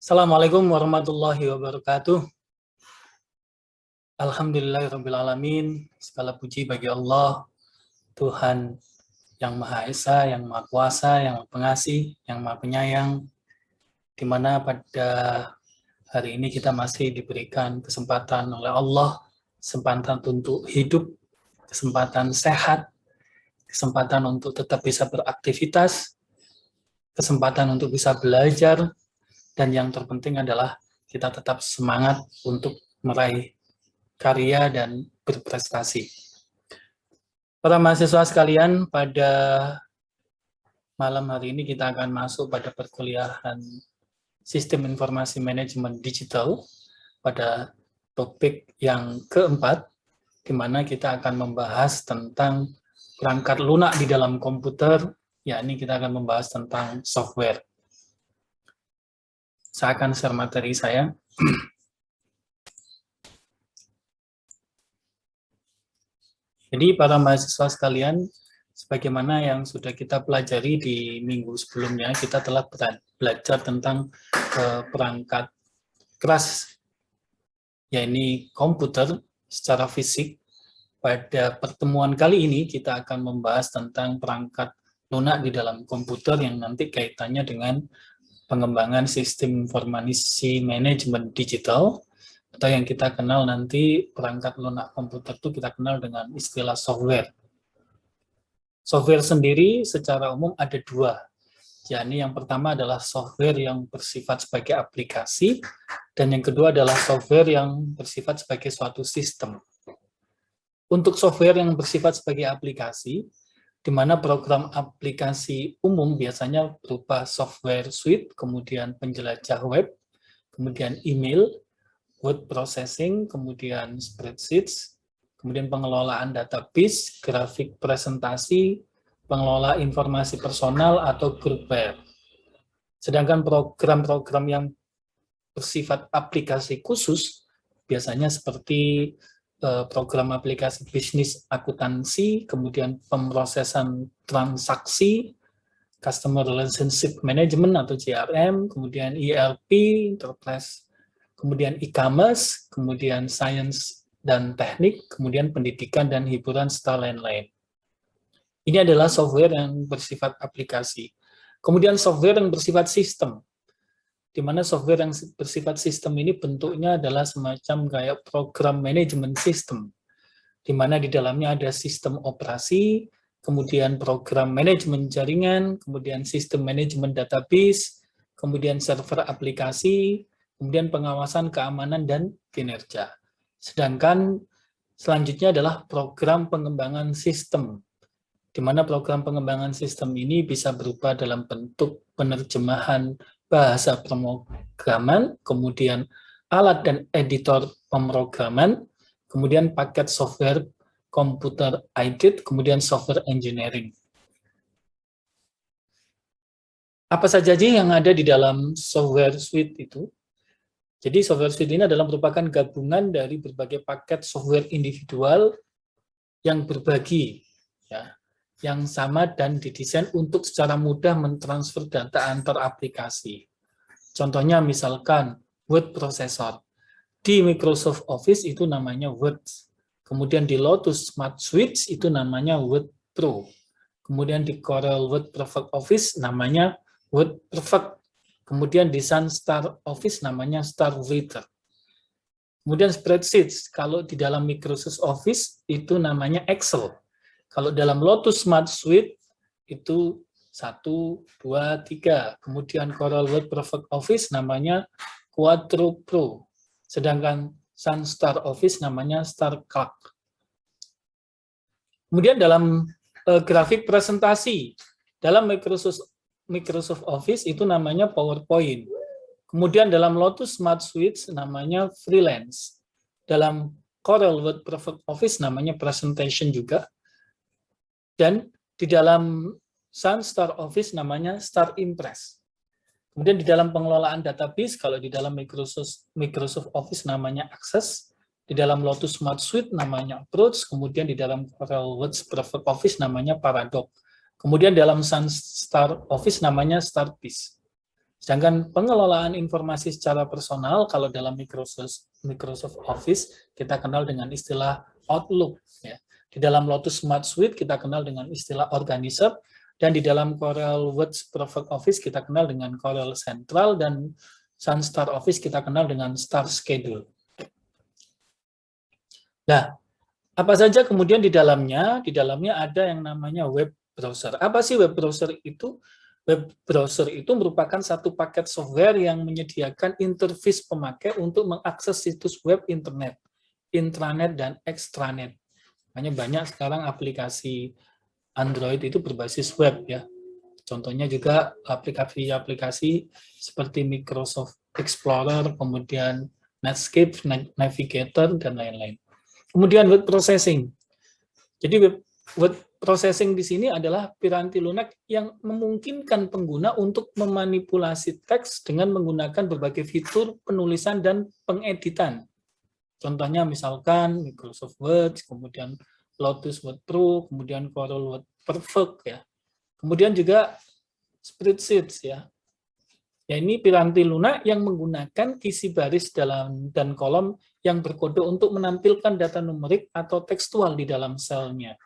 Assalamualaikum warahmatullahi wabarakatuh. Alhamdulillahirrabbilalamin. Segala puji bagi Allah, Tuhan yang Maha Esa, yang Maha Kuasa, yang Maha Pengasih, yang Maha Penyayang, di mana pada hari ini kita masih diberikan kesempatan oleh Allah, kesempatan untuk hidup, kesempatan sehat, kesempatan untuk tetap bisa beraktivitas, kesempatan untuk bisa belajar, dan yang terpenting adalah kita tetap semangat untuk meraih karya dan berprestasi. Para mahasiswa sekalian, pada malam hari ini kita akan masuk pada perkuliahan Sistem Informasi Manajemen Digital pada topik yang keempat, di mana kita akan membahas tentang perangkat lunak di dalam komputer, yakni kita akan membahas tentang software. Saya akan share materi saya. Jadi para mahasiswa sekalian, sebagaimana yang sudah kita pelajari di minggu sebelumnya, kita telah belajar tentang perangkat keras, yaitu komputer secara fisik. Pada pertemuan kali ini kita akan membahas tentang perangkat lunak di dalam komputer yang nanti kaitannya dengan pengembangan sistem informasi manajemen digital, atau yang kita kenal nanti perangkat lunak komputer itu kita kenal dengan istilah software. Software sendiri secara umum ada dua, yakni yang pertama adalah software yang bersifat sebagai aplikasi, dan yang kedua adalah software yang bersifat sebagai suatu sistem. Untuk software yang bersifat sebagai aplikasi, di mana program aplikasi umum biasanya berupa software suite, kemudian penjelajah web, kemudian email, word processing, kemudian spreadsheets, kemudian pengelolaan database, grafik presentasi, pengelola informasi personal atau groupware. Sedangkan program-program yang bersifat aplikasi khusus, biasanya seperti program aplikasi bisnis akuntansi, kemudian pemrosesan transaksi, Customer Relationship Management atau CRM, kemudian ERP, Enterprise, kemudian e-commerce, kemudian science dan teknik, kemudian pendidikan dan hiburan, serta lain-lain. Ini adalah software yang bersifat aplikasi. Kemudian software yang bersifat sistem, di mana software yang bersifat sistem ini bentuknya adalah semacam kayak program manajemen sistem, di mana di dalamnya ada sistem operasi, kemudian program manajemen jaringan, kemudian sistem manajemen database, kemudian server aplikasi, kemudian pengawasan keamanan dan kinerja. Sedangkan selanjutnya adalah program pengembangan sistem, di mana program pengembangan sistem ini bisa berupa dalam bentuk penerjemahan bahasa pemrograman, kemudian alat dan editor pemrograman, kemudian paket software komputer aided, kemudian software engineering. Apa saja sih yang ada di dalam software suite itu? Jadi software suite ini adalah merupakan gabungan dari berbagai paket software individual yang berbagi, ya, yang sama dan didesain untuk secara mudah mentransfer data antar aplikasi. Contohnya misalkan word processor. Di Microsoft Office itu namanya Word. Kemudian di Lotus Smart Suite itu namanya Word Pro. Kemudian di Corel Word Perfect Office namanya Word Perfect. Kemudian di Sunstar Office namanya Star Writer. Kemudian spreadsheets, kalau di dalam Microsoft Office itu namanya Excel. Kalau dalam Lotus Smart Suite itu 1, 2, 3. Kemudian Corel Word Perfect Office namanya Quadro Pro. Sedangkan Sunstar Office namanya Star Clark. Kemudian dalam grafik presentasi, dalam Microsoft Office itu namanya PowerPoint. Kemudian dalam Lotus Smart Suite namanya Freelance. Dalam Corel Word Perfect Office namanya Presentation juga. Dan di dalam Sunstar Office namanya Star Impress. Kemudian di dalam pengelolaan database, kalau di dalam Microsoft Office namanya Access, di dalam Lotus Smart Suite namanya Approach, kemudian di dalam Corel Word Perfect Office namanya Paradox. Kemudian dalam Sunstar Office namanya Starpiece. Sedangkan pengelolaan informasi secara personal, kalau dalam Microsoft Office, kita kenal dengan istilah Outlook. Ya. Di dalam Lotus Smart Suite, kita kenal dengan istilah Organizer, dan di dalam Corel Works Perfect Office, kita kenal dengan Corel Central, dan Sunstar Office, kita kenal dengan Star Schedule. Nah, apa saja kemudian di dalamnya? Di dalamnya ada yang namanya web browser. Apa sih web browser itu? Web browser itu merupakan satu paket software yang menyediakan interface pemakai untuk mengakses situs web internet, intranet, dan extranet. Makanya banyak sekarang aplikasi Android itu berbasis web ya. Contohnya juga aplikasi-aplikasi seperti Microsoft Explorer, kemudian Netscape, Navigator, dan lain-lain. Kemudian word processing. Jadi word processing di sini adalah piranti lunak yang memungkinkan pengguna untuk memanipulasi teks dengan menggunakan berbagai fitur penulisan dan pengeditan. Contohnya misalkan Microsoft Word, kemudian Lotus Word Pro, kemudian Corel Word Perfect ya. Kemudian juga spreadsheets ya. Ya, ini piranti lunak yang menggunakan isi baris dalam dan kolom yang berkode untuk menampilkan data numerik atau tekstual di dalam selnya.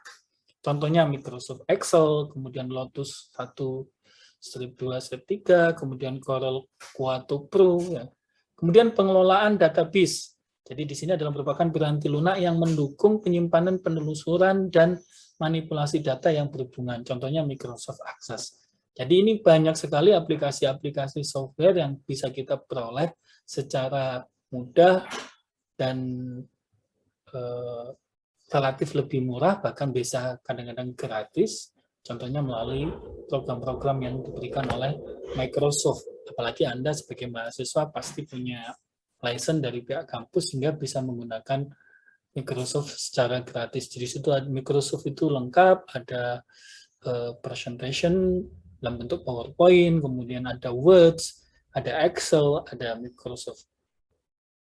Contohnya Microsoft Excel, kemudian Lotus 1-2-3, kemudian Corel Quato Pro. Ya. Kemudian pengelolaan database. Jadi di sini adalah merupakan piranti lunak yang mendukung penyimpanan, penelusuran, dan manipulasi data yang berhubungan. Contohnya Microsoft Access. Jadi ini banyak sekali aplikasi-aplikasi software yang bisa kita peroleh secara mudah dan relatif lebih murah, bahkan bisa kadang-kadang gratis, contohnya melalui program-program yang diberikan oleh Microsoft. Apalagi Anda sebagai mahasiswa pasti punya license dari pihak kampus sehingga bisa menggunakan Microsoft secara gratis. Jadi situ Microsoft itu lengkap, ada presentation dalam bentuk PowerPoint, kemudian ada Words, ada Excel, ada Microsoft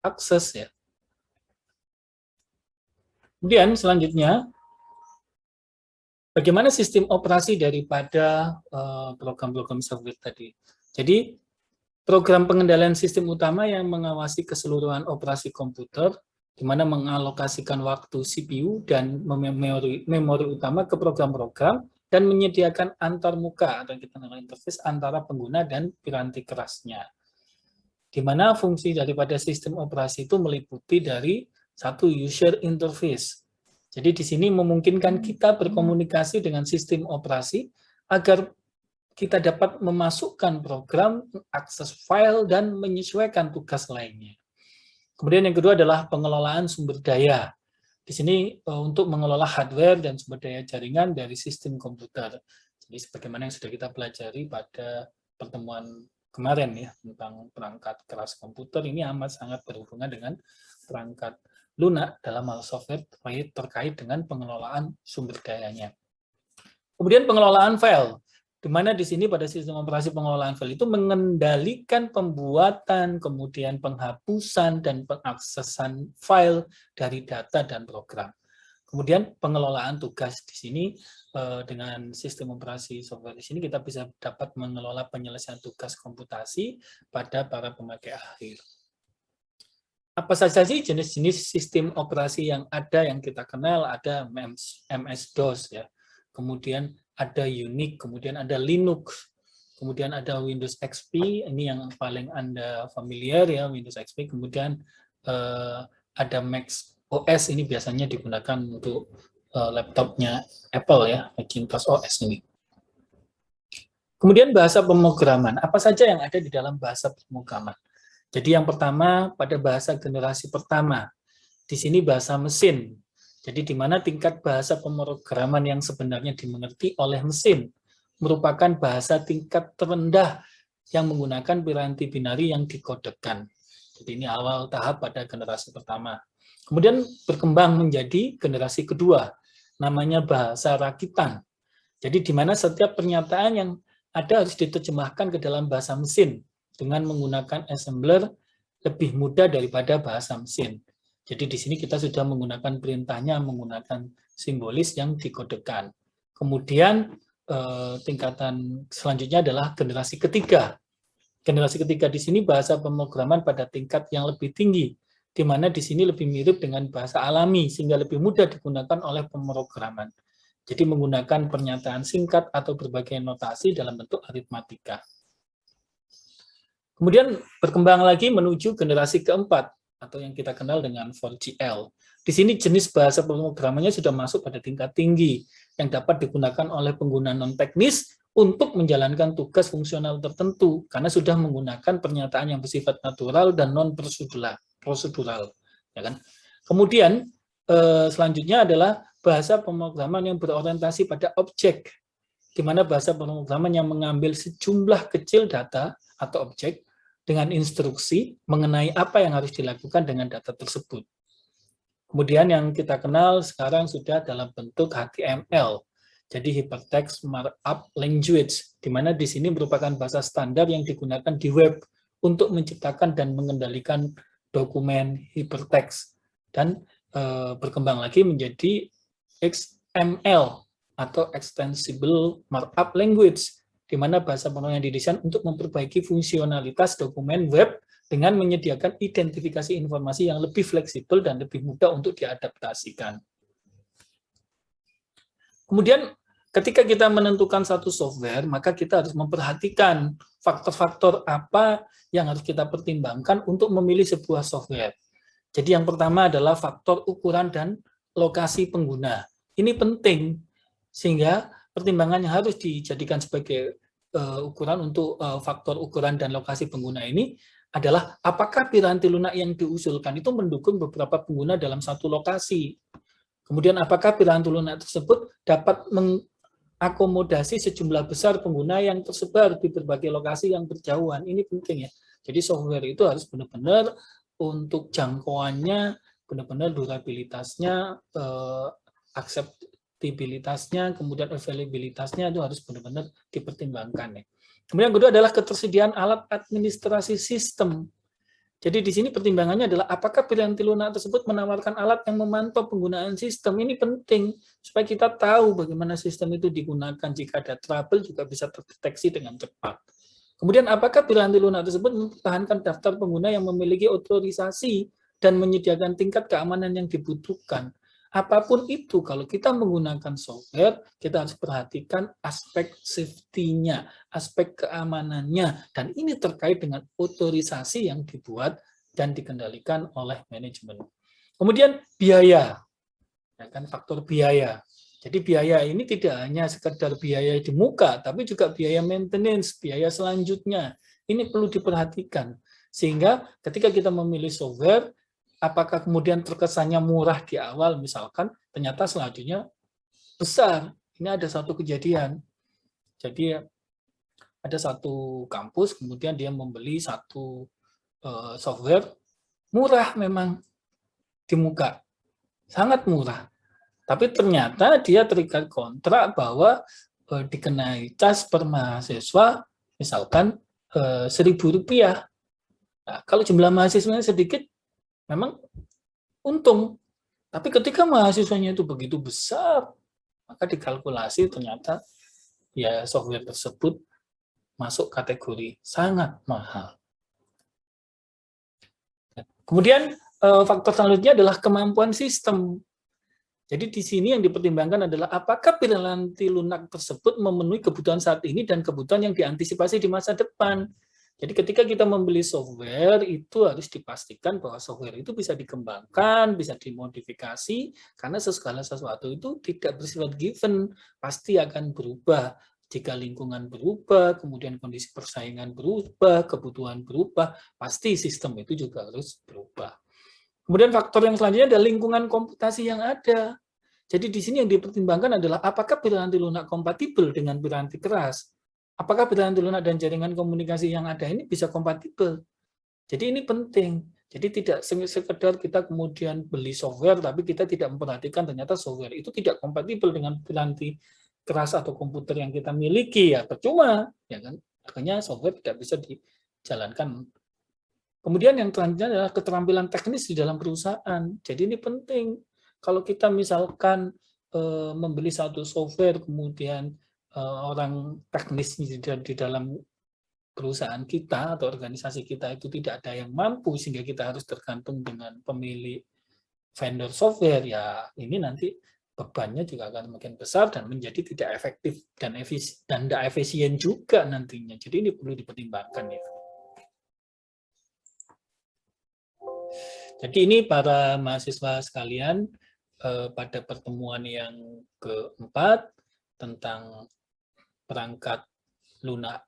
Access ya. Kemudian selanjutnya, bagaimana sistem operasi daripada program-program software tadi? Jadi program pengendalian sistem utama yang mengawasi keseluruhan operasi komputer, di mana mengalokasikan waktu CPU dan memori utama ke program-program, dan menyediakan antarmuka atau kita kenal interface antara pengguna dan piranti kerasnya. Di mana fungsi daripada sistem operasi itu meliputi dari satu user interface. Jadi di sini memungkinkan kita berkomunikasi dengan sistem operasi agar kita dapat memasukkan program, akses file, dan menyesuaikan tugas lainnya. Kemudian yang kedua adalah pengelolaan sumber daya. Di sini untuk mengelola hardware dan sumber daya jaringan dari sistem komputer. Jadi sebagaimana yang sudah kita pelajari pada pertemuan kemarin ya tentang perangkat keras komputer, ini amat sangat berhubungan dengan perangkat lunak dalam hal software terkait dengan pengelolaan sumber dayanya. Kemudian pengelolaan file, di mana di sini pada sistem operasi pengelolaan file itu mengendalikan pembuatan, kemudian penghapusan, dan pengaksesan file dari data dan program. Kemudian pengelolaan tugas di sini dengan sistem operasi software di sini kita bisa dapat mengelola penyelesaian tugas komputasi pada para pemakai akhir. Apa saja sih jenis-jenis sistem operasi yang ada yang kita kenal? Ada MS-DOS ya. Kemudian ada Unix, kemudian ada Linux, kemudian ada Windows XP, ini yang paling Anda familiar ya, Windows XP, kemudian ada Mac OS, ini biasanya digunakan untuk laptopnya Apple ya, Macintosh OS ini. Kemudian bahasa pemrograman, apa saja yang ada di dalam bahasa pemrograman? Jadi yang pertama pada bahasa generasi pertama, di sini bahasa mesin. Jadi di mana tingkat bahasa pemrograman yang sebenarnya dimengerti oleh mesin merupakan bahasa tingkat terendah yang menggunakan piranti binari yang dikodekan. Jadi ini awal tahap pada generasi pertama. Kemudian berkembang menjadi generasi kedua, namanya bahasa rakitan. Jadi di mana setiap pernyataan yang ada harus diterjemahkan ke dalam bahasa mesin dengan menggunakan assembler lebih mudah daripada bahasa mesin. Jadi di sini kita sudah menggunakan perintahnya menggunakan simbolis yang dikodekan. Kemudian tingkatan selanjutnya adalah generasi ketiga. Generasi ketiga di sini bahasa pemrograman pada tingkat yang lebih tinggi, di mana di sini lebih mirip dengan bahasa alami, sehingga lebih mudah digunakan oleh pemrograman. Jadi menggunakan pernyataan singkat atau berbagai notasi dalam bentuk aritmatika. Kemudian berkembang lagi menuju generasi keempat, atau yang kita kenal dengan 4GL. Di sini jenis bahasa pemrogramannya sudah masuk pada tingkat tinggi, yang dapat digunakan oleh pengguna non-teknis untuk menjalankan tugas fungsional tertentu, karena sudah menggunakan pernyataan yang bersifat natural dan non-prosedural. Ya kan? Kemudian selanjutnya adalah bahasa pemrograman yang berorientasi pada objek, di mana bahasa pemrograman yang mengambil sejumlah kecil data atau objek dengan instruksi mengenai apa yang harus dilakukan dengan data tersebut. Kemudian yang kita kenal sekarang sudah dalam bentuk HTML, jadi Hypertext Markup Language, di mana di sini merupakan bahasa standar yang digunakan di web untuk menciptakan dan mengendalikan dokumen hypertext, dan berkembang lagi menjadi XML atau Extensible Markup Language, di mana bahasa pemrograman yang didesain untuk memperbaiki fungsionalitas dokumen web dengan menyediakan identifikasi informasi yang lebih fleksibel dan lebih mudah untuk diadaptasikan. Kemudian ketika kita menentukan satu software, maka kita harus memperhatikan faktor-faktor apa yang harus kita pertimbangkan untuk memilih sebuah software. Jadi yang pertama adalah faktor ukuran dan lokasi pengguna. Ini penting, sehingga pertimbangan yang harus dijadikan sebagai ukuran untuk faktor ukuran dan lokasi pengguna ini adalah apakah piranti lunak yang diusulkan itu mendukung beberapa pengguna dalam satu lokasi. Kemudian apakah piranti lunak tersebut dapat mengakomodasi sejumlah besar pengguna yang tersebar di berbagai lokasi yang berjauhan. Ini penting ya. Jadi software itu harus benar-benar untuk jangkauannya, benar-benar durabilitasnya, akseptabilitasnya, kemudian availabilitasnya itu harus benar-benar dipertimbangkan ya. Kemudian kedua adalah ketersediaan alat administrasi sistem. Jadi di sini pertimbangannya adalah apakah piranti lunak tersebut menawarkan alat yang memantau penggunaan sistem. Ini penting supaya kita tahu bagaimana sistem itu digunakan. Jika ada trouble juga bisa terdeteksi dengan cepat. Kemudian apakah piranti lunak tersebut mempertahankan daftar pengguna yang memiliki otorisasi dan menyediakan tingkat keamanan yang dibutuhkan. Apapun itu, kalau kita menggunakan software, kita harus perhatikan aspek safety-nya, aspek keamanannya, dan ini terkait dengan otorisasi yang dibuat dan dikendalikan oleh manajemen. Kemudian biaya, ya kan, faktor biaya. Jadi biaya ini tidak hanya sekedar biaya di muka, tapi juga biaya maintenance, biaya selanjutnya. Ini perlu diperhatikan. Sehingga ketika kita memilih software, apakah kemudian terkesannya murah di awal, misalkan, ternyata selanjutnya besar. Ini ada satu kejadian. Jadi ada satu kampus, kemudian dia membeli satu software, murah memang di muka, sangat murah. Tapi ternyata dia terikat kontrak bahwa dikenai cas per mahasiswa, misalkan Rp1.000. Nah, kalau jumlah mahasiswanya sedikit, memang untung. Tapi ketika mahasiswanya itu begitu besar, maka dikalkulasi ternyata ya software tersebut masuk kategori sangat mahal. Kemudian faktor selanjutnya adalah kemampuan sistem. Jadi di sini yang dipertimbangkan adalah apakah piranti lunak tersebut memenuhi kebutuhan saat ini dan kebutuhan yang diantisipasi di masa depan. Jadi ketika kita membeli software, itu harus dipastikan bahwa software itu bisa dikembangkan, bisa dimodifikasi, karena segala sesuatu itu tidak bersifat given, pasti akan berubah. Jika lingkungan berubah, kemudian kondisi persaingan berubah, kebutuhan berubah, pasti sistem itu juga harus berubah. Kemudian faktor yang selanjutnya adalah lingkungan komputasi yang ada. Jadi di sini yang dipertimbangkan adalah apakah piranti lunak kompatibel dengan piranti keras. Apakah piranti lunak dan jaringan komunikasi yang ada ini bisa kompatibel? Jadi ini penting. Jadi tidak sekedar kita kemudian beli software, tapi kita tidak memperhatikan ternyata software itu tidak kompatibel dengan piranti keras atau komputer yang kita miliki, ya percuma, ya kan? Akhirnya software tidak bisa dijalankan. Kemudian yang selanjutnya adalah keterampilan teknis di dalam perusahaan. Jadi ini penting. Kalau kita misalkan membeli satu software, kemudian orang teknis di dalam perusahaan kita atau organisasi kita itu tidak ada yang mampu sehingga kita harus tergantung dengan pemilik vendor software, ya ini nanti bebannya juga akan semakin besar dan menjadi tidak efektif dan tidak efisien juga nantinya. Jadi ini perlu dipertimbangkan ya. Jadi ini para mahasiswa sekalian, pada pertemuan yang keempat tentang perangkat lunak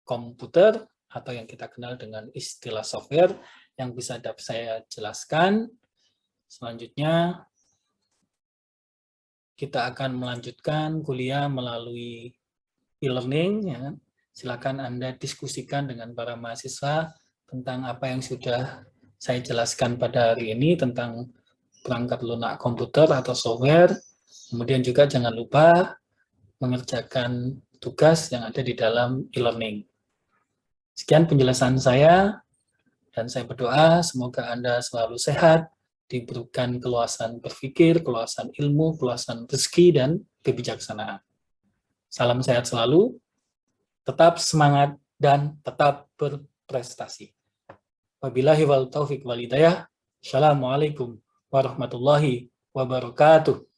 komputer atau yang kita kenal dengan istilah software yang bisa saya jelaskan. Selanjutnya kita akan melanjutkan kuliah melalui e-learning. Ya. Silakan Anda diskusikan dengan para mahasiswa tentang apa yang sudah saya jelaskan pada hari ini tentang perangkat lunak komputer atau software. Kemudian juga jangan lupa mengerjakan tugas yang ada di dalam e-learning. Sekian penjelasan saya, dan saya berdoa semoga Anda selalu sehat, diberikan keluasan berpikir, keluasan ilmu, keluasan rezeki, dan kebijaksanaan. Salam sehat selalu, tetap semangat, dan tetap berprestasi. Wabillahi wal taufiq wal hidayah. Assalamualaikum warahmatullahi wabarakatuh.